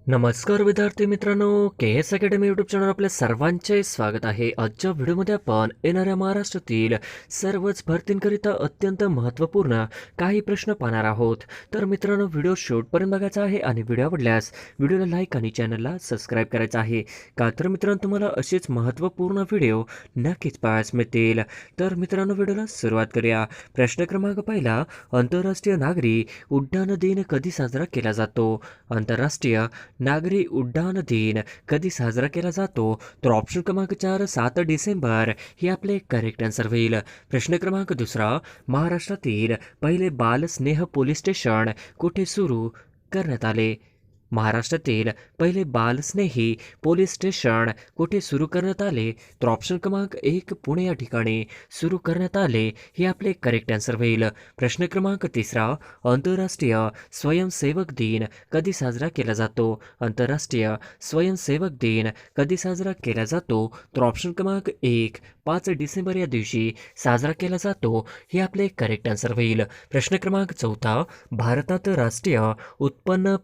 नमस्कार विद्यार्थी मित्रांनो, के एस अकॅडमी यूट्यूब चॅनल आपल्या सर्वांचे स्वागत आहे. आजच्या व्हिडिओमध्ये आपण येणाऱ्या महाराष्ट्रातील सर्वच भरतींकरिता अत्यंत महत्त्वपूर्ण काही प्रश्न पाहणार आहोत. तर मित्रांनो, व्हिडिओ शेवटपर्यंत बघायचा आहे आणि व्हिडिओ आवडल्यास व्हिडिओला लाईक आणि चॅनलला सबस्क्राईब करायचं आहे. का तर मित्रांनो, तुम्हाला असेच महत्त्वपूर्ण व्हिडिओ नक्कीच पाहायला मिळतील. तर मित्रांनो, व्हिडिओला सुरुवात करूया. प्रश्न क्रमांक पहिला, आंतरराष्ट्रीय नागरी उड्डाण दिन कधी साजरा केला जातो? आंतरराष्ट्रीय नागरी उड्डाण दिन कधी साजरा केला जातो? तर ऑप्शन क्रमांक 4 7 डिसेंबर हे आपले करेक्ट आन्सर होईल. प्रश्न क्रमांक दुसरा, महाराष्ट्रातील पहिले बालस्नेह पोलीस स्टेशन कुठे सुरू करण्यात आले? महाराष्ट्रातील पहिले बालस्नेही पोलीस स्टेशन कुठे सुरू करण्यात आले? तर ऑप्शन क्रमांक 1 पुणे या ठिकाणी सुरू करण्यात आले हे आपले करेक्ट आन्सर होईल. प्रश्न क्रमांक तिसरा, आंतरराष्ट्रीय स्वयंसेवक दिन कधी साजरा केला जातो? आंतरराष्ट्रीय स्वयंसेवक दिन कधी साजरा केला जातो? तर ऑप्शन क्रमांक 1 5 डिसेंबर या दिवशी साजरा केला जातो हे आपले करेक्ट आन्सर होईल. प्रश्न क्रमांक चौथा, भारतात राष्ट्रीय उत्पन्न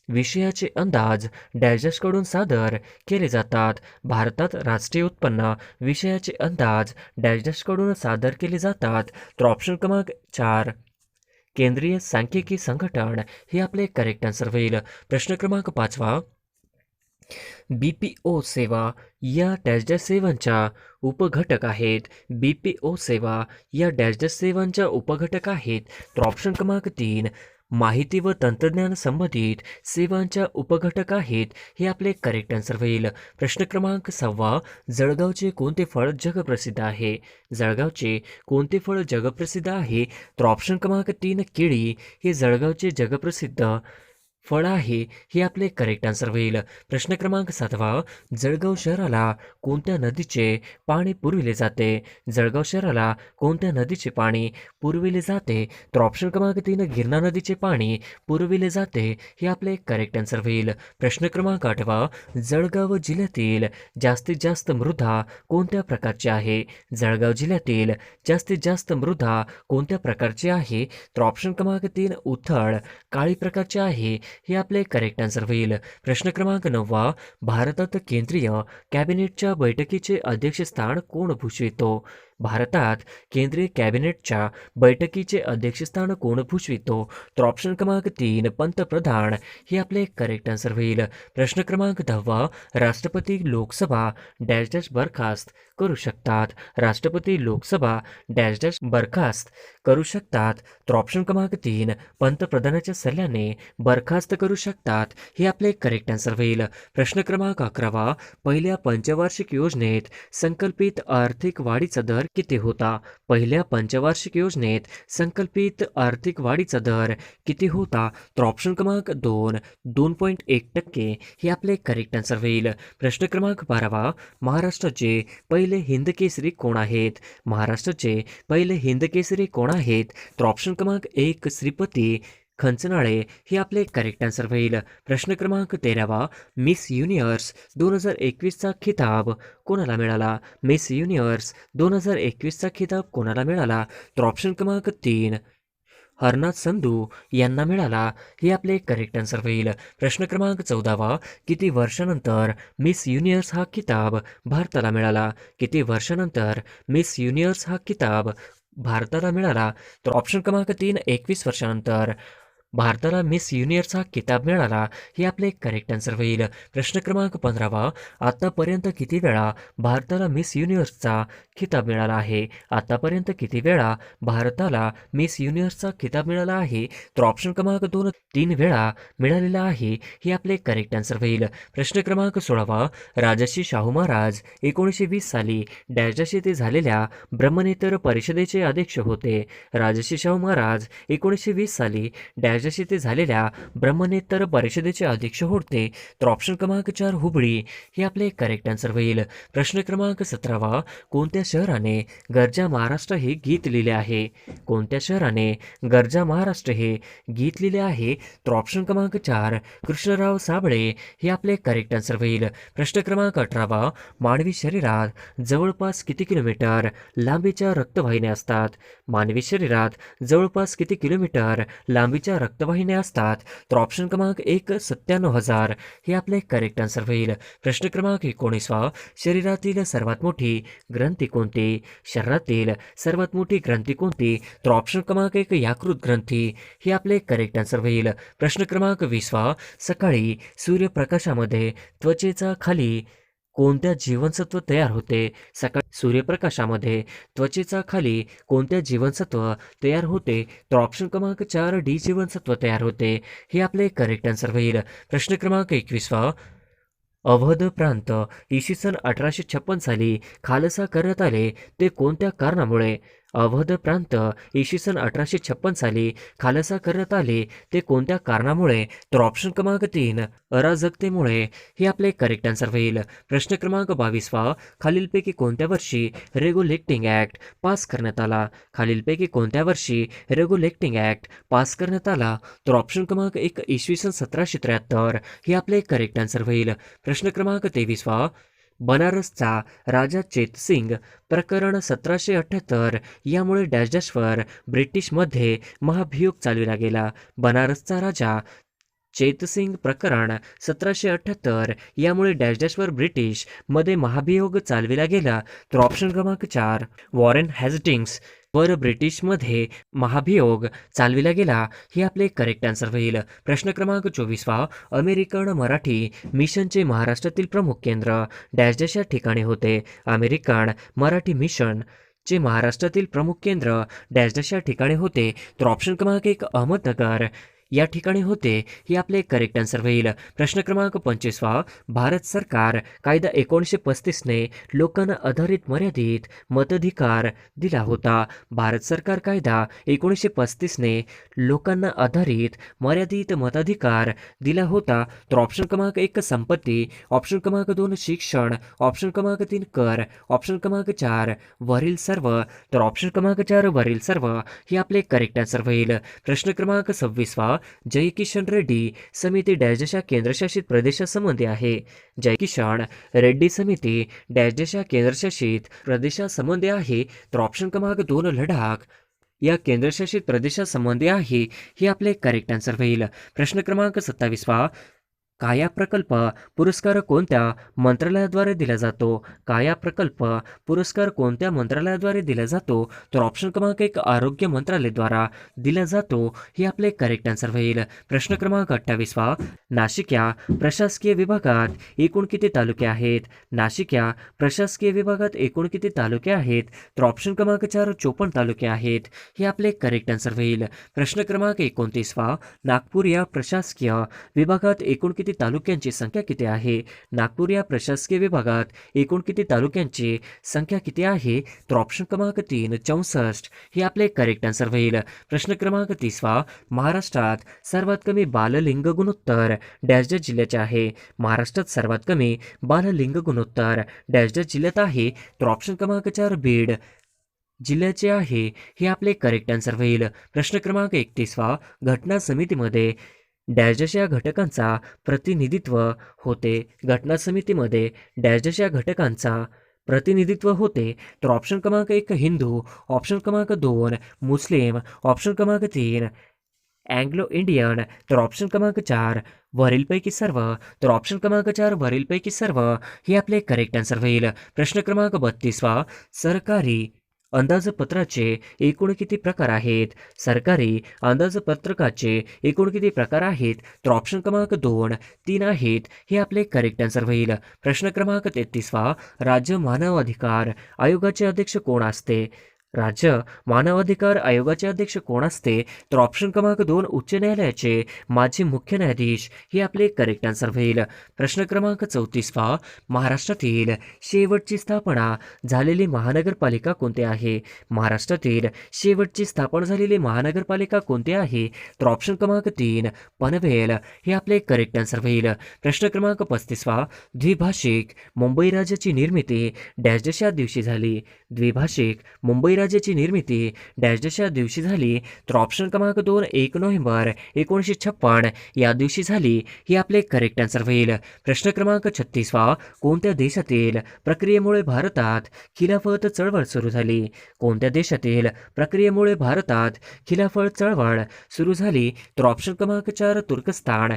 विषयाचे अंदाज डॅशकडून सादर केले जातात? भारतात राष्ट्रीय उत्पन्न विषयाचे अंदाज डॅशकडून सादर केले जातात? तर ऑप्शन क्रमांक 4 केंद्रीय सांख्यिकी संघटन हे आपले करेक्ट आन्सर होईल. प्रश्न क्रमांक 5, BPO सेवा या डॅश सेवांच्या उपघटक आहेत. BPO सेवा या डॅश सेवांच्या उपघटक आहेत. तर ऑप्शन क्रमांक 3 माहिती व तंत्रज्ञान संबंधित सेवांच्या उपघटक आहेत हे आपले करेक्ट आन्सर होईल. प्रश्न क्रमांक 6, जळगावचे कोणते फळ जगप्रसिद्ध आहे? जळगावचे कोणते फळ जगप्रसिद्ध आहे? तर ऑप्शन क्रमांक 3 केळी हे जळगावचे जगप्रसिद्ध फळ आहे हे आपले करेक्ट आन्सर होईल. प्रश्न क्रमांक 7, जळगाव शहराला कोणत्या नदीचे पाणी पुरविले जाते? जळगाव शहराला कोणत्या नदीचे पाणी पुरविले जाते? तर ऑप्शन क्रमांक 3 गिरणा नदीचे पाणी पुरविले जाते हे आपले करेक्ट आन्सर होईल. प्रश्न क्रमांक 8, जळगाव जिल्ह्यातील जास्तीत जास्त मृदा कोणत्या प्रकारची आहे? जळगाव जिल्ह्यातील जास्तीत जास्त मृदा कोणत्या प्रकारची आहे? तर ऑप्शन क्रमांक 3 उथळ काळी प्रकारची आहे हे आपले करेक्ट आन्सर होईल. प्रश्न क्रमांक 9, भारतात केंद्रीय कॅबिनेटच्या बैठकीचे अध्यक्षस्थान कोण भूषवितो? भारतात केंद्रीय कॅबिनेटच्या बैठकीचे अध्यक्षस्थान कोण भूषवितो? तर ऑप्शन क्रमांक 3 पंतप्रधान हे आपले करेक्ट आन्सर होईल. प्रश्न क्रमांक 10, राष्ट्रपती लोकसभा डॅश डॅश बरखास्त करू शकतात? राष्ट्रपती लोकसभा डॅश डॅश बरखास्त करू शकतात? तर ऑप्शन क्रमांक 3 पंतप्रधानाच्या सल्ल्याने बरखास्त करू शकतात हे आपले करेक्ट आन्सर होईल. प्रश्न क्रमांक 11, पहिल्या पंचवार्षिक योजनेत संकल्पित आर्थिक वाढीचा दर किती होता? पहिल्या पंचवार्षिक योजनेत संकल्पित आर्थिक वाढीचा दर किती होता? तर ऑप्शन क्रमांक 2 2.1% हे आपले करेक्ट आन्सर होईल. प्रश्न क्रमांक 12, महाराष्ट्राचे पहिले हिंदकेसरी कोण आहेत? महाराष्ट्राचे पहिले हिंदकेसरी कोण आहेत? तर ऑप्शन क्रमांक 1 श्रीपती खंचनाळे हे आपले करेक्ट आन्सर होईल. प्रश्न क्रमांक 13, मिस युनिव्हर्स 2021चा खिताब कोणाला मिळाला? मिस युनिव्हर्स 2021चा खिताब कोणाला मिळाला? तर ऑप्शन क्रमांक 3 हरनाथ संधू यांना मिळाला हे आपले करेक्ट आन्सर होईल. प्रश्न क्रमांक 14, किती वर्षानंतर मिस युनिव्हर्स हा खिताब भारताला मिळाला? किती वर्षानंतर मिस युनिव्हर्स हा खिताब भारताला मिळाला? तर ऑप्शन क्रमांक 3 21 वर्षानंतर भारताला मिस युनिव्हर्स हा किताब मिळाला हे आपले करेक्ट आन्सर होईल. प्रश्न क्रमांक 15, आतापर्यंत किती वेळा भारताला मिस युनिव्हर्सचा खिताब मिळाला आहे? आतापर्यंत किती वेळा भारताला मिस युनिव्हर्सचा खिताब मिळाला आहे? तर ऑप्शन क्रमांक 2 3 वेळा मिळालेला आहे हे आपले करेक्ट आन्सर होईल. प्रश्न क्रमांक 16, राजर्षी शाहू महाराज 1920 साली डॅश येथे झालेल्या ब्रह्मनेतर परिषदेचे अध्यक्ष होते? राजर्षी शाहू महाराज 1920 साली डॅश येथे झालेल्या ब्रह्मनेतर परिषदेचे अध्यक्ष होते? तर ऑप्शन क्रमांक 4 हुबळी हे आपले करेक्ट आन्सर होईल. प्रश्न क्रमांक 17, कोणत्या शहराने गर्जा महाराष्ट्र हे गीत लिहिले आहे? कोणत्या शहराने गर्जा महाराष्ट्र हे गीत लिहिले आहे? तर ऑप्शन क्रमांक 4 कृष्णराव साबळे हे आपले करेक्ट आन्सर होईल. प्रश्न क्रमांक 18, मानवी शरीरात जवळपास किती किलोमीटर लांबीच्या रक्तवाहिन्या असतात? मानवी शरीरात जवळपास किती किलोमीटर लांबीच्या रक्तवाहिन्या असतात? तर ऑप्शन क्रमांक 1 97,000 हे आपले करेक्ट आन्सर होईल. प्रश्न क्रमांक 19 शरीरातील सर्वात मोठी ग्रंथी कोणती? शरीरातील सर्वात मोठी ग्रंथी कोणती? तर ऑप्शन क्रमांक 1 यकृत ग्रंथी हे आपले करेक्ट आन्सर होईल. प्रश्न क्रमांक 20 सकाळी सूर्यप्रकाशामध्ये त्वचेचा खाली कोणत्या जीवनसत्व तयार होते? सकाळी सूर्यप्रकाशामध्ये त्वचेचा खाली कोणत्या जीवनसत्व तयार होते? तर ऑप्शन क्रमांक 4 डी जीवनसत्व तयार होते हे आपले करेक्ट आन्सर होईल. प्रश्न क्रमांक 21 अवध प्रांत इसवी सन 1856 साली खालसा करण्यात आले ते कोणत्या कारणामुळे? अवध प्रांत इसवी सन 1856 साली खालसा करण्यात आले ते कोणत्या कारणामुळे? तर ऑप्शन क्रमांक 3 अराजकतेमुळे हे आपले करेक्ट आन्सर होईल. प्रश्न क्रमांक 22 खालीलपैकी कोणत्या वर्षी रेग्युलेटिंग ॲक्ट पास करण्यात आला? खालीलपैकी कोणत्या वर्षी रेग्युलेटिंग ॲक्ट पास करण्यात आला? तर ऑप्शन क्रमांक 1 इसवी सन 1773 हे आपले करेक्ट आन्सर होईल. प्रश्न क्रमांक 23 बनारसचा राजा चेतसिंग प्रकरण 1778 यामुळे डॅश डॅशवर ब्रिटिशमध्ये महाभियोग चालविला गेला. बनारसचा राजा चेतसिंग प्रकरण 1778 यामुळे डॅश डॅशवर ब्रिटिश मध्ये महाभियोग चालविला गेला. तर ऑप्शन क्रमांक 4 वॉरेन हेस्टिंग्स वर ब्रिटिशमध्ये महाभियोग चालविला गेला हे आपले करेक्ट आन्सर होईल. प्रश्न क्रमांक 24 अमेरिकन मराठी मिशनचे महाराष्ट्रातील प्रमुख केंद्र डॅश डॅश या ठिकाणी होते. अमेरिकन मराठी मिशन चे महाराष्ट्रातील प्रमुख केंद्र डॅश डॅश या ठिकाणी होते. तर ऑप्शन क्रमांक 1 अहमदनगर या ठिकाणी होते हे आपले करेक्ट आन्सर होईल. प्रश्न क्रमांक 25 भारत सरकार कायदा 1935 ने लोकांना आधारित मर्यादित मताधिकार दिला होता. भारत सरकार कायदा 1935 ने लोकांना आधारित मर्यादित मताधिकार दिला होता. तर ऑप्शन क्रमांक 1 संपत्ती, ऑप्शन क्रमांक 2 शिक्षण, ऑप्शन क्रमांक 3 कर, ऑप्शन क्रमांक 4 वरील सर्व. तर ऑप्शन क्रमांक 4 वरील सर्व हे आपले करेक्ट आन्सर होईल. प्रश्न क्रमांक 26 जय किशन रेड्डी समिती डॅश डॅश या केंद्रशासित प्रदेशासंबंधी आहे. जय किशन रेड्डी समिती डॅश डॅश या केंद्रशासित प्रदेशासंबंधी आहे. तर ऑप्शन क्रमांक 2 लडाख या केंद्रशासित प्रदेशासंबंधी आहे हे आपले करेक्ट आन्सर होईल. प्रश्न क्रमांक 27 काया प्रकल्प पुरस्कार कोणत्या मंत्रालयाद्वारे दिला जातो? काया प्रकल्प पुरस्कार कोणत्या मंत्रालयाद्वारे दिला जातो? तर ऑप्शन क्रमांक 1 आरोग्य मंत्रालयाद्वारा दिला जातो हे आपले करेक्ट आन्सर होईल. प्रश्न क्रमांक 28 नाशिक या प्रशासकीय विभागात एकूण किती तालुके आहेत? नाशिक या प्रशासकीय विभागात एकूण किती तालुके आहेत? तर ऑप्शन क्रमांक 4 54 तालुके आहेत हे आपले करेक्ट आन्सर होईल. प्रश्न क्रमांक 29 नागपूर या प्रशासकीय विभागात एकूण किती तालुक्यांची संख्या किती आहे? नागपूर या प्रशासकीय विभागात एकूण किती तालुक्यांची संख्या किती आहे? तर ऑप्शन क्रमांक 3 64 हे आपले करेक्ट आन्सर होईल. प्रश्न क्रमांक 30 महाराष्ट्रात सर्वात कमी बाललिंग गुणोत्तर डॅश डॅश जिल्ह्याचे आहे. महाराष्ट्रात सर्वात कमी बाललिंग गुणोत्तर डॅश डॅश जिल्ह्यात आहे. तर ऑप्शन क्रमांक 4 बीड जिल्ह्याचे आहे हे आपले करेक्ट आन्सर होईल. प्रश्न क्रमांक 31 घटना समितीमध्ये डॅश डॅश या घटकांचा प्रतिनिधित्व होते. घटना समितीमध्ये डॅश डॅश या घटकांचा प्रतिनिधित्व होते. तर ऑप्शन क्रमांक 1 हिंदू, ऑप्शन क्रमांक 2 मुस्लिम, ऑप्शन क्रमांक 3 अँग्लो इंडियन, तर ऑप्शन क्रमांक 4 वरीलपैकी सर्व. तर ऑप्शन क्रमांक 4 वरीलपैकी सर्व हे आपले करेक्ट आन्सर होईल. प्रश्न क्रमांक 32 सरकारी अंदाजपत्राचे एकूण किती प्रकार आहेत? सरकारी अंदाजपत्रकाचे एकूण किती प्रकार आहेत? तर ऑप्शन क्रमांक 2 3 आहेत हे आपले करेक्ट आन्सर होईल. प्रश्न क्रमांक 33 राज्य मानवाधिकार आयोगाचे अध्यक्ष कोण असते? राज्य मानवाधिकार आयोगाचे अध्यक्ष कोण असते? तर ऑप्शन क्रमांक 2 उच्च न्यायालयाचे माजी मुख्य न्यायाधीश हे आपले करेक्ट आन्सर होईल. प्रश्न क्रमांक 34 महाराष्ट्रातील शेवटची स्थापना झालेली महानगरपालिका कोणती आहे? महाराष्ट्रातील शेवटची स्थापना झालेली महानगरपालिका कोणती आहे? तर ऑप्शन क्रमांक 3 पनवेल हे आपले करेक्ट आन्सर होईल. प्रश्न क्रमांक 35 द्विभाषिक मुंबई राज्याची निर्मिती डॅश डॅश या दिवशी झाली. द्विभाषिक मुंबई राज्याची निर्मिती डॅश डॅश या दिवशी झाली. तर ऑप्शन क्रमांक 2 1 नोव्हेंबर 1956 या दिवशी झाली. ही आपले करेक्ट आन्सर होईल. प्रश्न क्रमांक 36 कोणत्या देशातील प्रक्रियेमुळे भारतात खिलाफत चळवळ सुरू झाली? कोणत्या देशातील प्रक्रियेमुळे भारतात खिलाफत चळवळ सुरू झाली? तर ऑप्शन क्रमांक 4 तुर्कस्तान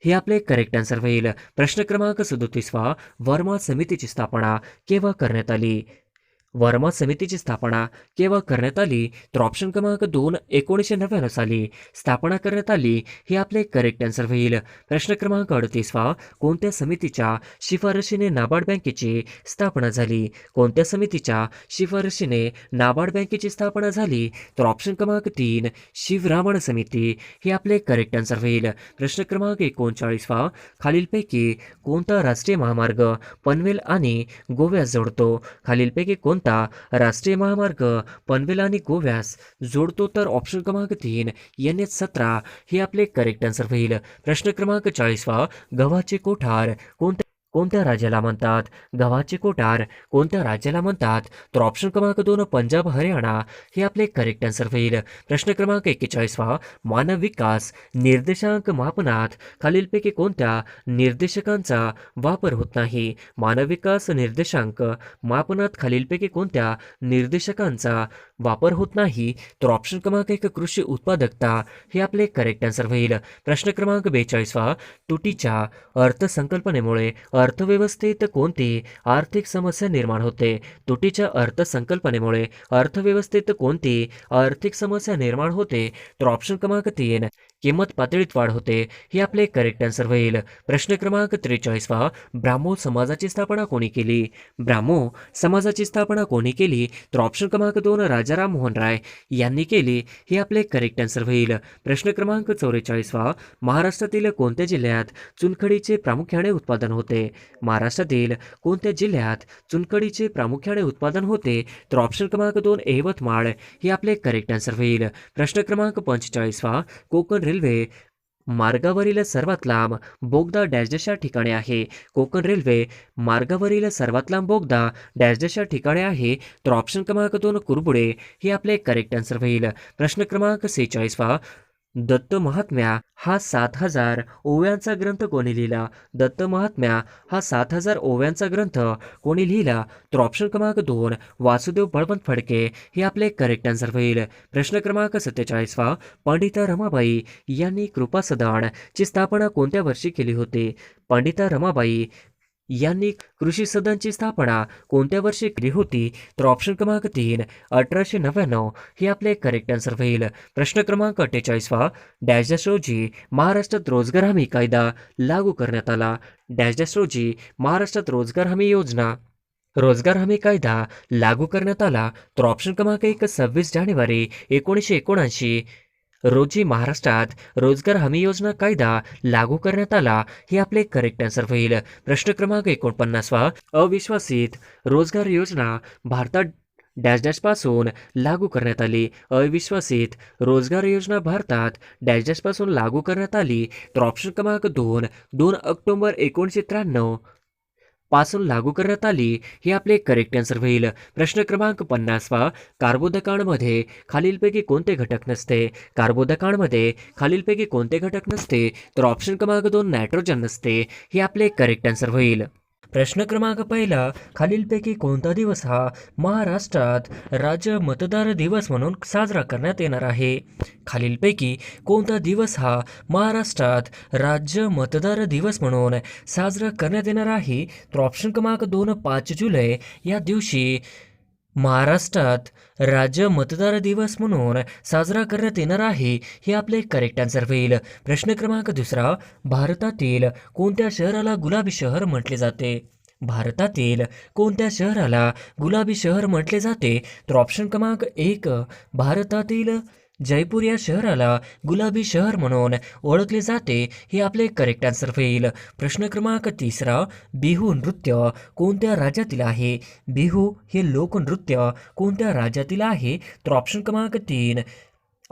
हे आपले करेक्ट आन्सर होईल. प्रश्न क्रमांक 37 वर्मा समितीची स्थापना केव्हा करण्यात आली? वर्मा समितीची स्थापना केव्हा करण्यात आली? तर ऑप्शन क्रमांक 2 1999 साली स्थापना करण्यात आली. हे आपले करेक्ट आन्सर होईल. प्रश्न क्रमांक 38 कोणत्या समितीच्या शिफारशीने नाबार्ड बँकेची स्थापना झाली? कोणत्या समितीच्या शिफारशीने नाबार्ड बँकेची स्थापना झाली? तर ऑप्शन क्रमांक 3 शिवरामण समिती हे आपले करेक्ट आन्सर होईल. प्रश्न क्रमांक 39 खालीलपैकी कोणता राष्ट्रीय महामार्ग पनवेल आणि गोव्यास जोडतो? खालीलपैकी कोणता राष्ट्रीय महामार्ग पनवेल आणि गोव्यास जोडतो? तर ऑप्शन क्रमांक 3 NH17 हे आपले करेक्ट आन्सर होईल. प्रश्न क्रमांक 40 गव्हाचे कोठार कोणत्या राज्याला म्हणतात? गव्हाचे कोठार कोणत्या राज्याला म्हणतात? तर ऑप्शन क्रमांक 2 पंजाब हरियाणा हे आपले करेक्ट आन्सर होईल. प्रश्न क्रमांक 41 मानव विकास निर्देशांक मापनात खालीलपैकी कोणत्या निर्देशकांचा वापर होत नाही? मानव विकास निर्देशांक मापनात खालीलपैकी कोणत्या निर्देशकांचा वापर होत नाही? तर ऑप्शन क्रमांक 1 कृषी उत्पादकता हे आपले करेक्ट आन्सर होईल. प्रश्न क्रमांक 42 तुटीच्या अर्थसंकल्पनेमुळे अर्थव्यवस्थेत कोणती आर्थिक समस्या निर्माण होते? तुटीच्या अर्थसंकल्पनेमुळे अर्थव्यवस्थेत कोणती आर्थिक समस्या निर्माण होते? तर ऑप्शन क्रमांक 3 किंमत पातळीत वाढ होते हे आपले करेक्ट आन्सर होईल. प्रश्न क्रमांक 43 ब्राह्मो समाजाची स्थापना कोणी केली? ब्राह्मो समाजाची स्थापना कोणी केली? तर ऑप्शन क्रमांक 2 राजाराम मोहन राय यांनी केली. हे आपले करेक्ट आन्सर होईल. प्रश्न क्रमांक 44 महाराष्ट्रातील कोणत्या जिल्ह्यात चुनखडीचे प्रामुख्याने उत्पादन होते? महाराष्ट्रातील कोणत्या जिल्ह्यात चुनखडीचे प्रामुख्याने उत्पादन होते? तर ऑप्शन क्रमांक 2 यवतमाळ हे आपले करेक्ट आन्सर होईल. प्रश्न क्रमांक 45 कोकण रेल्वे मार्गावरील सर्वात लांब बोगदा डॅश डॅश या ठिकाणी आहे? कोकण रेल्वे मार्गावरील सर्वात लांब बोगदा डॅश डॅश या ठिकाणी आहे? तर ऑप्शन क्रमांक 2 कुरबुडे हे आपले करेक्ट आन्सर होईल. प्रश्न क्रमांक 46 दत्त महात्म्या हा 7000 ओव्यांचा ग्रंथ कोणी लिहिला? दत्त महात्म्या हा 7000 ओव्यांचा ग्रंथ कोणी लिहिला? तर ऑप्शन क्रमांक 2 वासुदेव बळवंत फडके हे आपले करेक्ट आन्सर होईल. प्रश्न क्रमांक 47 पंडिता रमाबाई यांनी कृपा सदनची स्थापना कोणत्या वर्षी केली होती? पंडिता रमाबाई यांनी कृषी सदनची स्थापना कोणत्या वर्षी केली होती? तर ऑप्शन क्रमांक 3 1899 हे आपले करेक्ट आन्सर होईल. प्रश्न क्रमांक 48 डॅश डॅश रोजी महाराष्ट्रात रोजगार हमी कायदा लागू करण्यात आला? डॅश डॅश रोजी महाराष्ट्रात रोजगार हमी कायदा लागू करण्यात आला? तर ऑप्शन क्रमांक 1 26 जानेवारी 1979 रोजी महाराष्ट्रात रोजगार हमी योजना कायदा लागू करण्यात आला. हे आपले करेक्ट आन्सर होईल. प्रश्न क्रमांक 49 अविश्वासित रोजगार योजना भारतात डॅश डॅश पासून लागू करण्यात आली? अविश्वासित रोजगार योजना भारतात डॅश डॅश पासून लागू करण्यात आली? तर ऑप्शन क्रमांक 2 ऑक्टोबर 1993 पासून लागू करण्यात आली. हे आपले करेक्ट आन्सर होईल. प्रश्न क्रमांक 50 कार्बोदकांमध्ये खालीलपैकी कोणते घटक नसते? कार्बोदकांमध्ये खालीलपैकी कोणते घटक नसते? तर ऑप्शन क्रमांक 2 नायट्रोजन नसते. हे आपले करेक्ट आन्सर होईल. प्रश्न क्रमांक 1 खालीलपैकी कोणता दिवस हा महाराष्ट्रात राज्य मतदार दिवस म्हणून साजरा करण्यात येणार आहे? खालीलपैकी कोणता दिवस हा महाराष्ट्रात राज्य मतदार दिवस म्हणून साजरा करण्यात येणार आहे? तर ऑप्शन क्रमांक 2 5 जुलै या दिवशी महाराष्ट्रात राज्य मतदार दिवस म्हणून साजरा करण्यात येणार आहे. हे आपले करेक्ट आन्सर होईल. प्रश्न क्रमांक 2 भारतातील कोणत्या शहराला गुलाबी शहर म्हटले जाते? भारतातील कोणत्या शहराला गुलाबी शहर म्हटले जाते? तर ऑप्शन क्रमांक 1 भारतातील जयपूर या शहराला गुलाबी शहर म्हणून ओळखले जाते. हे आपले करेक्ट आन्सर होईल. प्रश्न क्रमांक 3 बिहू नृत्य कोणत्या राज्यातील आहे? बिहू हे लोकनृत्य कोणत्या राज्यातील आहे? तर ऑप्शन क्रमांक 3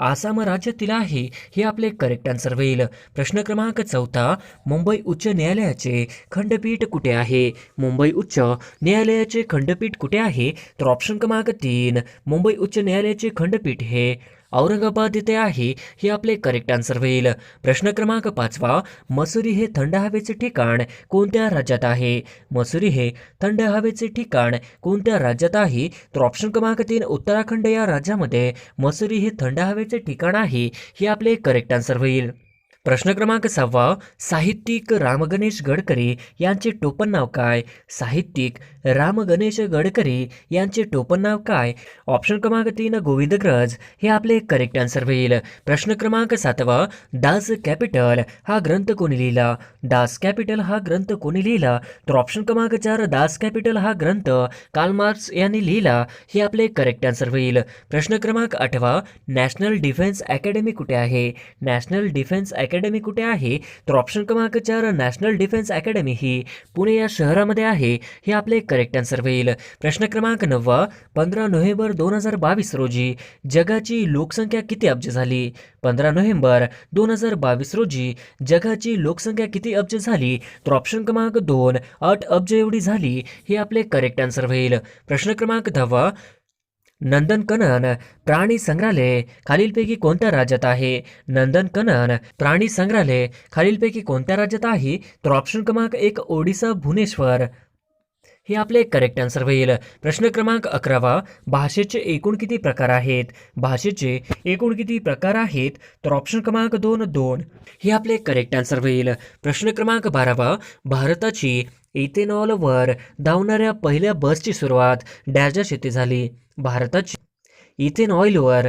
आसाम राज्यातील आहे, हे आपले करेक्ट आन्सर होईल. प्रश्न क्रमांक 14, मुंबई उच्च न्यायालयाचे खंडपीठ कुठे आहे? मुंबई उच्च न्यायालयाचे खंडपीठ कुठे आहे? तर ऑप्शन क्रमांक 3, मुंबई उच्च न्यायालयाचे खंडपीठ हे औरंगाबाद येथे आहे, हे आपले करेक्ट आन्सर होईल. प्रश्न क्रमांक 5, मसुरी हे थंड हवेचे ठिकाण कोणत्या राज्यात आहे? मसुरी हे थंड हवेचे ठिकाण कोणत्या राज्यात आहे? तर ऑप्शन क्रमांक 3, उत्तराखंड या राज्यामध्ये मसुरी हे थंड हवेचे ठिकाण आहे, हे आपले करेक्ट आन्सर होईल. प्रश्न क्रमांक 6, साहित्यिक राम गणेश गडकरी यांचे टोपण नाव काय? साहित्यिक राम गणेश गडकरी यांचे टोपण नाव काय? ऑप्शन क्रमांक 3, गोविंदग्रज हे आपले करेक्ट आन्सर होईल. प्रश्न क्रमांक 7, दास कॅपिटल हा ग्रंथ कोणी लिहिला? दास कॅपिटल हा ग्रंथ कोणी लिहिला? तर ऑप्शन क्रमांक 4, दास कॅपिटल हा ग्रंथ कार्ल मार्क्स यांनी लिहिला, हे आपले करेक्ट आन्सर होईल. प्रश्न क्रमांक 8, नॅशनल डिफेन्स अकॅडमी कुठे आहे? नॅशनल डिफेन्स अकॅडमी कुठे आहे? तर ऑप्शन क्रमांक 4, नॅशनल डिफेन्स अकॅडमी ही पुणे या शहरामध्ये आहे, हे आपले करेक्ट आन्सर होईल. प्रश्न क्रमांक 9, 15 नोव्हेंबर 2022 रोजी जगाची लोकसंख्या किती अब्ज झाली? 15 नोव्हेंबर 2022 रोजी जगाची लोकसंख्या किती अब्ज झाली? तर ऑप्शन क्रमांक 2, 8 अब्ज एवढी झाली, हे आपले करेक्ट आन्सर होईल. प्रश्न क्रमांक 10, नंदनकनन प्राणी संग्रहालय खालीलपैकी कोणत्या राज्यात आहे? नंदनकनन प्राणी संग्रहालय खालीलपैकी कोणत्या राज्यात आहे? तर ऑप्शन क्रमांक 1, ओडिसा भुवनेश्वर हे आपले करेक्ट आन्सर होईल. प्रश्न क्रमांक 11, भाषेचे एकूण किती प्रकार आहेत? भाषेचे एकूण किती प्रकार आहेत? तर ऑप्शन क्रमांक 2, 2 हे आपले करेक्ट आन्सर होईल. प्रश्न क्रमांक 12, भारताची इथेनॉलवर धावणाऱ्या पहिल्या बसची सुरुवात डॅश येथे झाली? भारताची इथेनॉलवर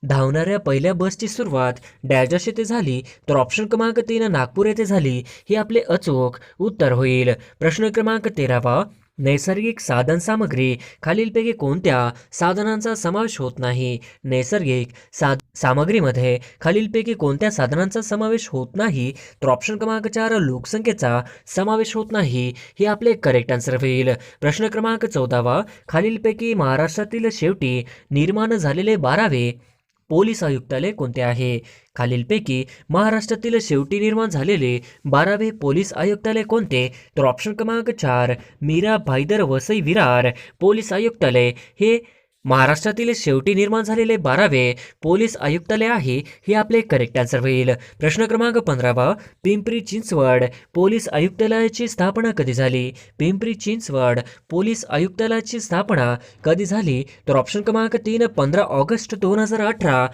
धावणाऱ्या पहिल्या बसची सुरुवात डॅश येथे झाली? तर ऑप्शन क्रमांक 3, नागपूर येथे झाली, हे आपले अचूक उत्तर होईल. प्रश्न क्रमांक 13, नैसर्गिक साधन सामग्री खालीलपैकी कोणत्या साधनांचा समावेश होत नाही? नैसर्गिक सामग्रीमध्ये खालीलपैकी कोणत्या साधनांचा समावेश होत नाही? तर ऑप्शन क्रमांक 4, लोकसंख्येचा समावेश होत नाही, हे आपले करेक्ट आन्सर होईल. प्रश्न क्रमांक 14, खालीलपैकी महाराष्ट्रातील शेवटी निर्माण झालेले 12वे पोलीस आयुक्तालय कोणते आहे? खालीलपैकी महाराष्ट्रातील शेवटी निर्माण झालेले 12वे पोलीस आयुक्तालय कोणते? तर ऑप्शन क्रमांक 4, मीरा भाईदर वसई विरार पोलीस आयुक्तालय हे महाराष्ट्रातील शेवटी निर्माण झालेले 12वे पोलीस आयुक्तालय आहे, हे आपले करेक्ट आन्सर होईल. प्रश्न क्रमांक 15, पिंपरी चिंचवड पोलीस आयुक्तालयाची स्थापना कधी झाली? पिंपरी चिंचवड पोलीस आयुक्तालयाची स्थापना कधी झाली? तर ऑप्शन क्रमांक 3, 15 ऑगस्ट 2018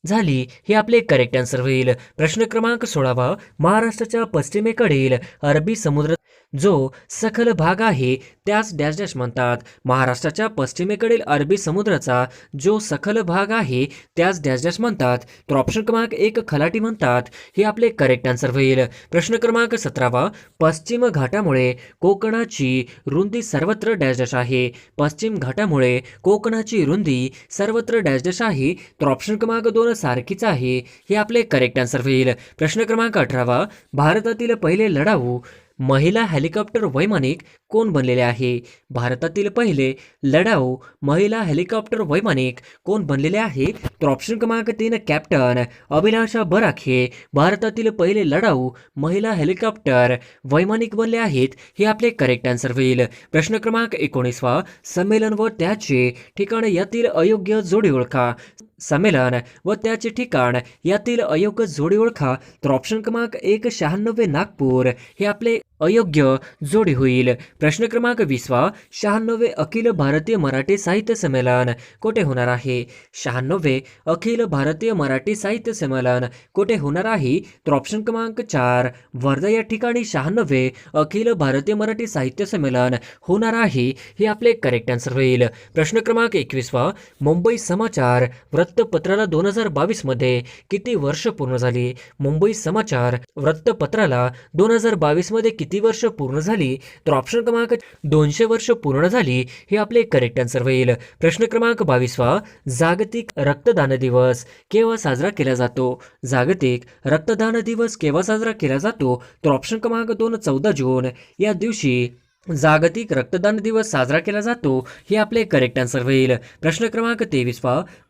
झाली, हे आपले करेक्ट आन्सर होईल. प्रश्न क्रमांक 16, महाराष्ट्राच्या पश्चिमेकडील अरबी समुद्र जो सखल भाग आहे त्यास डॅश डॅश म्हणतात? महाराष्ट्राच्या पश्चिमेकडील अरबी समुद्राचा जो सखल भाग आहे त्यास डॅश डॅश म्हणतात? तर ऑप्शन क्रमांक 1, खलाटी म्हणतात, हे आपले करेक्ट आन्सर होईल. प्रश्न क्रमांक 17, पश्चिम घाटामुळे कोकणाची रुंदी सर्वत्र डॅश डॅश आहे? पश्चिम घाटामुळे कोकणाची रुंदी सर्वत्र डॅश डॅश आहे? तर ऑप्शन क्रमांक 2, सारखीच आहे, हे आपले करेक्ट आन्सर होईल. प्रश्न क्रमांक 18, भारतातील पहिले लढाऊ महिला हेलिकॉप्टर वैमानिक कोण बनलेले आहे? भारतातील पहिले लढाऊ महिला हेलिकॉप्टर वैमानिक कोण बनलेले आहे? तर ऑप्शन क्रमांक 3, कॅप्टन अभिलाषा बराक हे भारतातील पहिले लढाऊ महिला हेलिकॉप्टर वैमानिक बनले आहेत, हे आपले करेक्ट आन्सर होईल. प्रश्न क्रमांक 19, संमेलन व त्याचे ठिकाण यातील अयोग्य जोडी ओळखा. संमेलन व त्याचे ठिकाण यातील अयोग्य जोडी ओळखा. तर ऑप्शन क्रमांक 1, 96 नागपूर हे आपले अयोग्य जोडी होईल. प्रश्न क्रमांक 20, 96 अखिल भारतीय मराठी साहित्य संमेलन कोठे होणार आहे? 96 अखिल भारतीय मराठी साहित्य संमेलन कोठे होणार आहे? तर ऑप्शन क्रमांक 4, वर्धा या ठिकाणी 96 अखिल भारतीय मराठी साहित्य संमेलन होणार आहे, हे आपले करेक्ट आन्सर होईल. प्रश्न क्रमांक 21, मुंबई समाचार वृत्तपत्राला 2022 मध्ये किती वर्ष पूर्ण झाली? मुंबई समाचार वृत्तपत्राला 2022 मध्ये किती वर्ष पूर्ण झाली? तर ऑप्शन क्रमांक 200 वर्ष पूर्ण झाली, हे आपले करेक्ट आन्सर होईल. प्रश्न क्रमांक 22, जागतिक रक्तदान दिवस केव्हा साजरा केला जातो? जागतिक रक्तदान दिवस केव्हा साजरा केला जातो? तर ऑप्शन क्रमांक 2, 14 जून या दिवशी जागतिक रक्तदान दिवस साजरा केला जातो, हे आपले करेक्ट आन्सर होईल. प्रश्न क्रमांक 23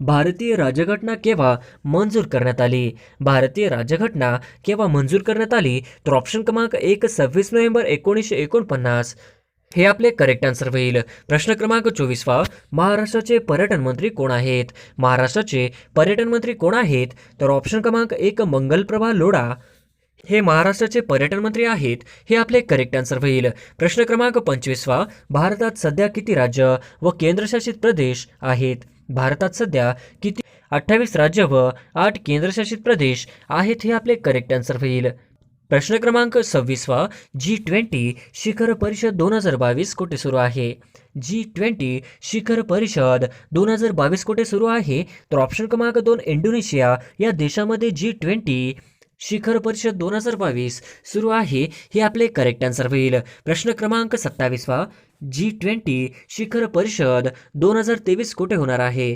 भारतीय राज्यघटना केव्हा मंजूर करण्यात आली? भारतीय राज्यघटना केव्हा मंजूर करण्यात आली? तर ऑप्शन क्रमांक 1 26 नोव्हेंबर 1949 हे आपले करेक्ट आन्सर होईल. प्रश्न क्रमांक 24 महाराष्ट्राचे पर्यटन मंत्री कोण आहेत? महाराष्ट्राचे पर्यटन मंत्री कोण आहेत? तर ऑप्शन क्रमांक 1 मंगलप्रभा लोढा हे महाराष्ट्राचे पर्यटन मंत्री आहेत, हे आपले करेक्ट आन्सर होईल. प्रश्न क्रमांक 25 भारतात सध्या किती राज्य व केंद्रशासित प्रदेश आहेत? भारतात सध्या किती 28 राज्य व 8 केंद्रशासित प्रदेश आहेत, हे आपले करेक्ट आन्सर होईल. प्रश्न क्रमांक 26 G20 शिखर परिषद 2022 कुठे सुरू आहे? G20 शिखर परिषद 2022 कुठे सुरू आहे? तर ऑप्शन क्रमांक 2 इंडोनेशिया या देशामध्ये G20 शिखर परिषद 2022 सुरू आहे, हे आपले करेक्ट आन्सर होईल. प्रश्न क्रमांक 27 G20 शिखर परिषद 2023 कुठे होणार आहे?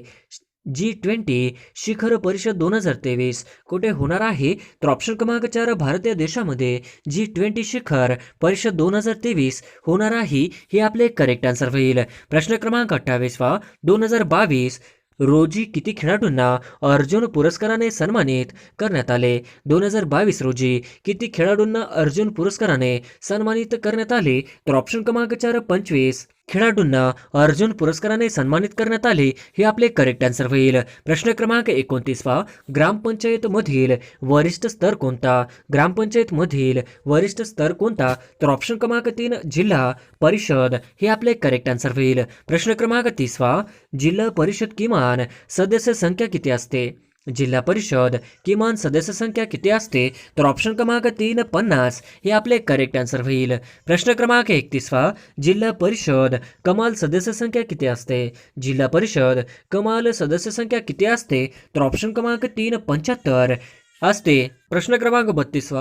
G20 शिखर परिषद 2023 कुठे होणार आहे? तर ऑप्शन क्रमांक 4 भारतीय देशामध्ये G20 शिखर परिषद 2023 होणार आहे, हे आपले करेक्ट आन्सर होईल. प्रश्न क्रमांक 28 2022 रोजी किती खेळाडूंना अर्जुन पुरस्काराने सन्मानित करण्यात आले? 2022 रोजी किती खेळाडूंना अर्जुन पुरस्काराने सन्मानित करण्यात आले? तर ऑप्शन क्रमांक 4 25 खेळाडूंना अर्जुन पुरस्काराने सन्मानित करण्यात आले, हे आपले करेक्ट आन्सर होईल. प्रश्न क्रमांक 29 ग्रामपंचायत मधील वरिष्ठ स्तर कोणता? ग्रामपंचायत मधील वरिष्ठ स्तर कोणता? तर ऑप्शन क्रमांक 3 जिल्हा परिषद हे आपले करेक्ट आन्सर होईल. प्रश्न क्रमांक 30 जिल्हा परिषद किमान सदस्य संख्या किती असते? जिल्हा परिषद किमान सदस्य संख्या किती असते? तर ऑप्शन क्रमांक 3 50 हे आपले करेक्ट आन्सर होईल. प्रश्न क्रमांक 31 जिल्हा परिषद कमाल सदस्य संख्या किती असते? जिल्हा परिषद कमाल सदस्य संख्या किती असते? तर ऑप्शन क्रमांक 3 75 असते. प्रश्न क्रमांक 32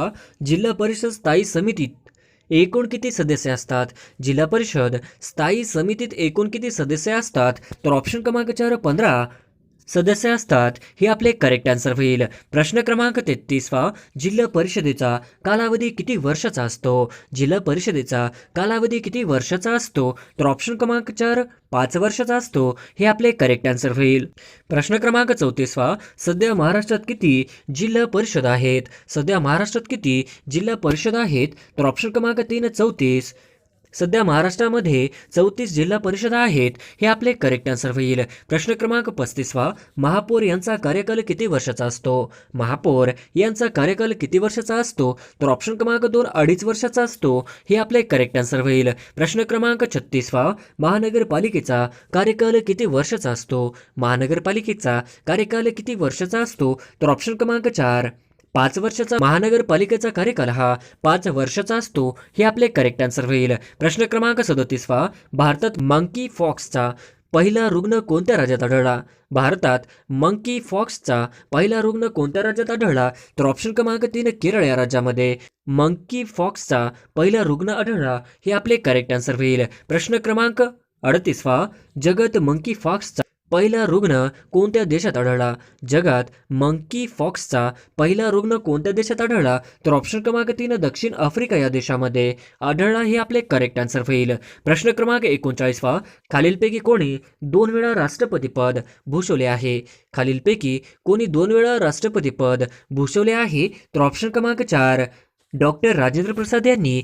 जिल्हा परिषद स्थायी समितीत एकूण किती सदस्य असतात? जिल्हा परिषद स्थायी समितीत एकूण किती सदस्य असतात? तर ऑप्शन क्रमांक 4 15 सदस्य असतात, हे आपले करेक्ट आन्सर होईल. प्रश्न क्रमांक 33 जिल्हा परिषदेचा कालावधी किती वर्षाचा असतो? जिल्हा परिषदेचा कालावधी किती वर्षाचा असतो? तर ऑप्शन क्रमांक 4 5 वर्षाचा असतो, हे आपले करेक्ट आन्सर होईल. प्रश्न क्रमांक 34 सध्या महाराष्ट्रात किती जिल्हा परिषद आहेत? सध्या महाराष्ट्रात किती जिल्हा परिषद आहेत? तर ऑप्शन क्रमांक 3 34 सध्या महाराष्ट्रामध्ये 34 जिल्हा परिषद आहेत, हे आपले करेक्ट आन्सर होईल. प्रश्न क्रमांक 35 महापौर यांचा कार्यकाल किती वर्षाचा असतो? महापौर यांचा कार्यकाल किती वर्षाचा असतो? तर ऑप्शन क्रमांक 2 2.5 वर्षाचा असतो, हे आपले करेक्ट आन्सर होईल. प्रश्न क्रमांक 36 महानगरपालिकेचा कार्यकाल किती वर्षाचा असतो? महानगरपालिकेचा कार्यकाल किती वर्षाचा असतो? तर ऑप्शन क्रमांक 4 5 वर्षाचा महानगरपालिकेचा कार्यकाल हा 5 वर्षाचा असतो, हे आपले करेक्ट आन्सर होईल. प्रश्न क्रमांक 37 भारतात मंकी फॉक्सचा पहिला रुग्ण कोणत्या राज्यात आढळला? भारतात मंकी फॉक्सचा पहिला रुग्ण कोणत्या राज्यात आढळला? तर ऑप्शन क्रमांक 3 केरळ या राज्यामध्ये मंकी फॉक्सचा पहिला रुग्ण आढळला, हे आपले करेक्ट आन्सर होईल. प्रश्न क्रमांक 38 जगात मंकी फॉक्सचा पहिला रुग्ण कोणत्या देशात आढळला? जगात मंकी फॉक्सचा पहिला रुग्ण कोणत्या देशात आढळला? तर ऑप्शन क्रमांक 3 दक्षिण आफ्रिका या देशामध्ये आढळला, हे आपले करेक्ट आन्सर होईल. प्रश्न क्रमांक 39 खालीलपैकी कोणी 2 वेळा राष्ट्रपती पद भूषवले आहे? खालीलपैकी कोणी 2 वेळा राष्ट्रपती पद भूषवले आहे? तर ऑप्शन क्रमांक 4 डॉक्टर राजेंद्र प्रसाद यांनी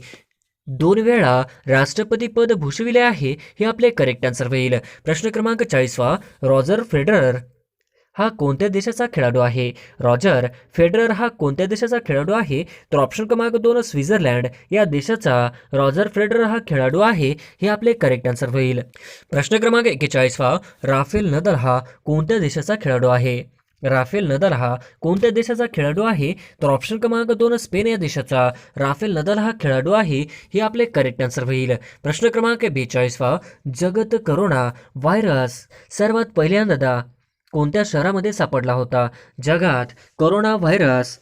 2 वेळा राष्ट्रपती पद भूषविले आहे, हे आपले करेक्ट आन्सर होईल. प्रश्न क्रमांक 40 रॉजर फेडरर हा कोणत्या देशाचा खेळाडू आहे? रॉजर फेडरर हा कोणत्या देशाचा खेळाडू आहे? तर ऑप्शन क्रमांक 2 स्वित्झर्लंड या देशाचा रॉजर फेडरर हा खेळाडू आहे, हे आपले करेक्ट आन्सर होईल. प्रश्न क्रमांक 41 राफेल नदाल हा कोणत्या देशाचा खेळाडू आहे? राफेल नदाल हा कोणत्या देशाचा खेळाडू आहे? तर ऑप्शन क्रमांक 2 स्पेन या देशाचा राफेल नदाल हा खेळाडू आहे, हे आपले करेक्ट आन्सर होईल. प्रश्न क्रमांक 42 जगत करोना व्हायरस सर्वात पहिल्यांदा कोणत्या शहरामध्ये सापडला होता? जगात करोना व्हायरस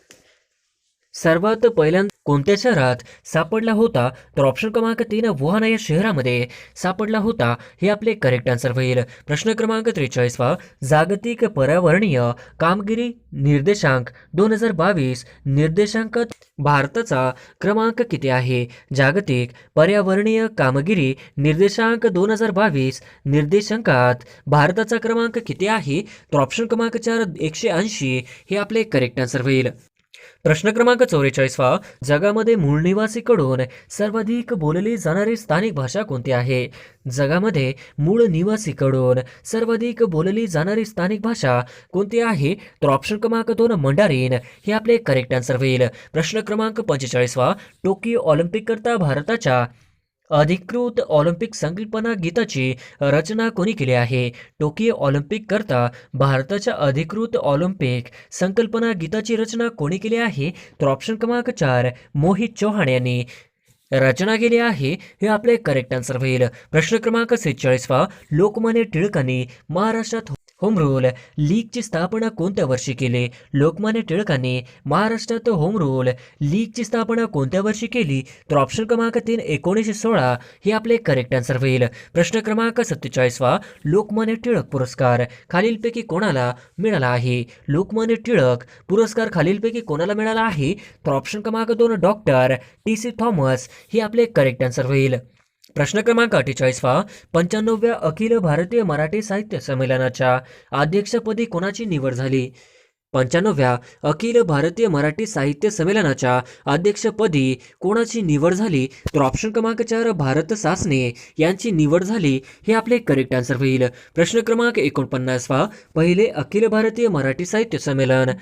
सर्वात पहिल्यांदा कोणत्या शहरात सापडला होता? तर ऑप्शन क्रमांक 3 वुहान या शहरामध्ये सापडला होता. हे आपले करेक्ट आन्सर होईल. प्रश्न क्रमांक 43 जागतिक पर्यावरणीय कामगिरी निर्देशांक 2022 निर्देशांकात भारताचा क्रमांक किती आहे? जागतिक पर्यावरणीय कामगिरी निर्देशांक 2022 निर्देशांकात भारताचा क्रमांक किती आहे? तर ऑप्शन क्रमांक 4 180 हे आपले करेक्ट आन्सर होईल. प्रश्न क्रमांक 44 जगामध्ये मूळ निवासीकडून सर्वाधिक बोलली जाणारी स्थानिक भाषा कोणती आहे? जगामध्ये मूळ निवासीकडून सर्वाधिक बोलली जाणारी स्थानिक भाषा कोणती आहे? तर ऑप्शन क्रमांक 2 मंडारीन हे आपले करेक्ट आन्सर होईल. प्रश्न क्रमांक 45 टोकियो ऑलिम्पिक करता भारताच्या अधिकृत ऑलिम्पिक संकल्पना गीताची रचना कोणी केली आहे? टोकियो ऑलिम्पिक करता भारताच्या अधिकृत ऑलिम्पिक संकल्पना गीताची रचना कोणी केली आहे? तर ऑप्शन क्रमांक 4 मोहित चौहान यांनी रचना केली आहे. हे आपले करेक्ट आन्सर होईल. प्रश्न क्रमांक 46 लोकमान्य टिळकांनी महाराष्ट्रात होम रूल लीगची स्थापना कोणत्या वर्षी केली? लोकमान्य टिळकांनी महाराष्ट्रात होम रूल लीगची स्थापना कोणत्या वर्षी केली? तर ऑप्शन क्रमांक 3 1916 हे आपले करेक्ट आन्सर होईल. प्रश्न क्रमांक 47 लोकमान्य टिळक पुरस्कार खालीलपैकी कोणाला मिळाला आहे? लोकमान्य टिळक पुरस्कार खालीलपैकी कोणाला मिळाला आहे? तर ऑप्शन क्रमांक 2 डॉक्टर टी.सी. थॉमस हे आपले करेक्ट आन्सर होईल. प्रश्न क्रमांक 48 95व्या अखिल भारतीय मराठी साहित्य संमेलनाच्या अध्यक्षपदी कोणाची निवड झाली? 95व्या अखिल भारतीय मराठी साहित्य संमेलनाच्या अध्यक्षपदी कोणाची निवड झाली? तर ऑप्शन क्रमांक 4 भारत सासने यांची निवड झाली. हे आपले करेक्ट आन्सर होईल. प्रश्न क्रमांक 49 पहिले अखिल भारतीय मराठी साहित्य संमेलन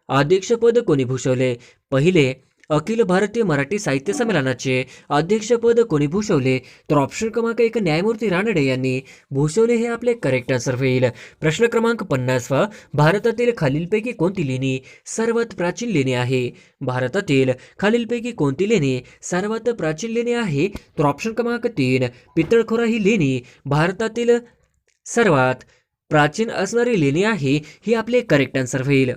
अध्यक्षपद कोणी भूषवले? पहिले अखिल भारतीय मराठी साहित्य संमेलनाचे अध्यक्षपद कोणी भूषवले? तर ऑप्शन क्रमांक 1 न्यायमूर्ती रानडे यांनी भूषवले. हे आपले करेक्ट आन्सर होईल. प्रश्न क्रमांक 50 भारतातील खालीलपैकी कोणती लेणी सर्वात प्राचीन लेणी आहे? भारतातील खालीलपैकी कोणती लेणी सर्वात प्राचीन लेणी आहे? तर ऑप्शन क्रमांक 3 पितळखोरा ही लेणी भारतातील सर्वात प्राचीन असणारी लेणी आहे. ही आपले करेक्ट आन्सर होईल.